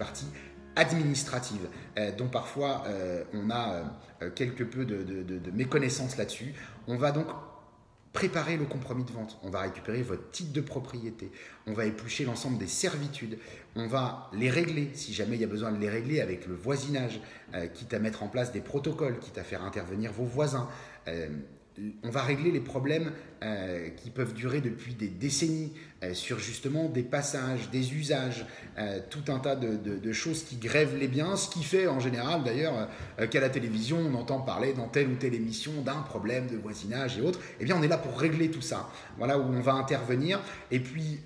partie administrative, dont parfois on a quelque peu de méconnaissance là-dessus. On va donc préparer le compromis de vente, on va récupérer votre titre de propriété, on va éplucher l'ensemble des servitudes, on va les régler si jamais il y a besoin de les régler avec le voisinage, quitte à mettre en place des protocoles, quitte à faire intervenir vos voisins. On va régler les problèmes qui peuvent durer depuis des décennies sur justement des passages, des usages, tout un tas de choses qui grèvent les biens, ce qui fait en général d'ailleurs qu'à la télévision on entend parler dans telle ou telle émission d'un problème de voisinage et autres. Eh bien on est là pour régler tout ça, voilà où on va intervenir et puis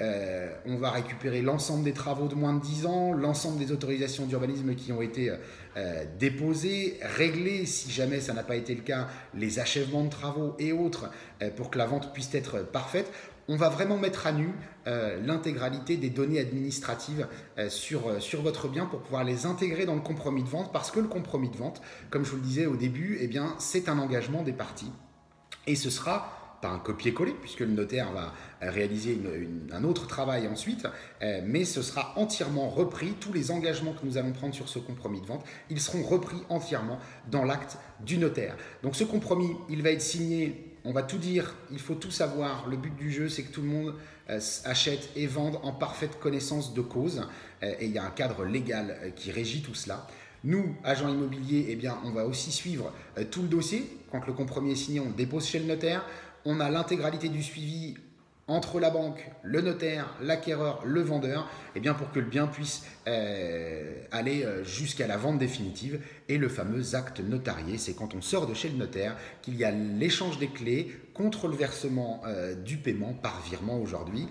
on va récupérer l'ensemble des travaux de moins de 10 ans, l'ensemble des autorisations d'urbanisme qui ont été déposées, régler si jamais ça n'a pas été le cas les achèvements de travaux et autres pour que la vente puisse être parfaite. On va vraiment mettre à nu l'intégralité des données administratives sur votre bien pour pouvoir les intégrer dans le compromis de vente, parce que le compromis de vente, comme je vous le disais au début, eh bien, c'est un engagement des parties et ce sera pas un copier-coller puisque le notaire va réaliser un autre travail ensuite, mais ce sera entièrement repris. Tous les engagements que nous allons prendre sur ce compromis de vente, ils seront repris entièrement dans l'acte du notaire. Donc ce compromis, il va être signé, on va tout dire, il faut tout savoir. Le but du jeu, c'est que tout le monde achète et vende en parfaite connaissance de cause, et il y a un cadre légal qui régit tout cela. Nous, agents immobiliers, eh bien, on va aussi suivre tout le dossier. Quand le compromis est signé, on le dépose chez le notaire. On a l'intégralité du suivi entre la banque, le notaire, l'acquéreur, le vendeur, eh bien pour que le bien puisse aller jusqu'à la vente définitive. Et le fameux acte notarié, c'est quand on sort de chez le notaire qu'il y a l'échange des clés contre le versement du paiement par virement aujourd'hui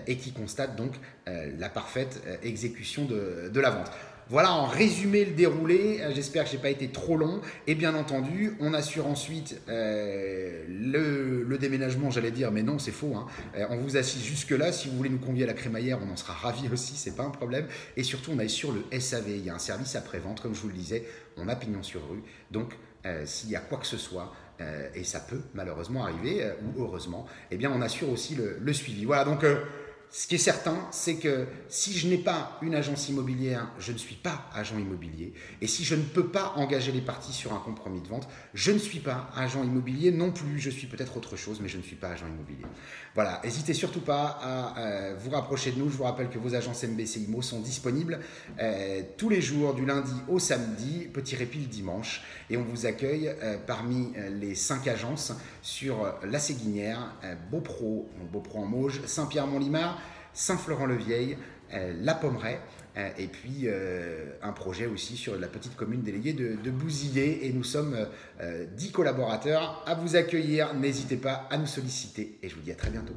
et qui constate donc la parfaite exécution de la vente. Voilà en résumé le déroulé, j'espère que je n'ai pas été trop long. Et bien entendu, on assure ensuite le déménagement, j'allais dire, mais non, c'est faux. Hein. On vous assiste jusque-là. Si vous voulez nous convier à la crémaillère, on en sera ravis aussi, c'est pas un problème. Et surtout, on assure le SAV. Il y a un service après-vente, comme je vous le disais, on a pignon sur rue. Donc, s'il y a quoi que ce soit, et ça peut malheureusement arriver, ou heureusement, eh bien on assure aussi le suivi. Voilà, donc... ce qui est certain, c'est que si je n'ai pas une agence immobilière, je ne suis pas agent immobilier. Et si je ne peux pas engager les parties sur un compromis de vente, je ne suis pas agent immobilier non plus. Je suis peut-être autre chose, mais je ne suis pas agent immobilier. Voilà, n'hésitez surtout pas à vous rapprocher de nous. Je vous rappelle que vos agences MBC Immo sont disponibles tous les jours, du lundi au samedi, petit répit le dimanche. Et on vous accueille parmi les 5 agences sur la Séguinière, Beaupro en Mauges, Saint-Pierre-Mont-Limard, Saint-Florent-le-Vieil, La Pommeraye, et puis un projet aussi sur la petite commune déléguée de Bouzillé. Et nous sommes 10 collaborateurs à vous accueillir. N'hésitez pas à nous solliciter et je vous dis à très bientôt.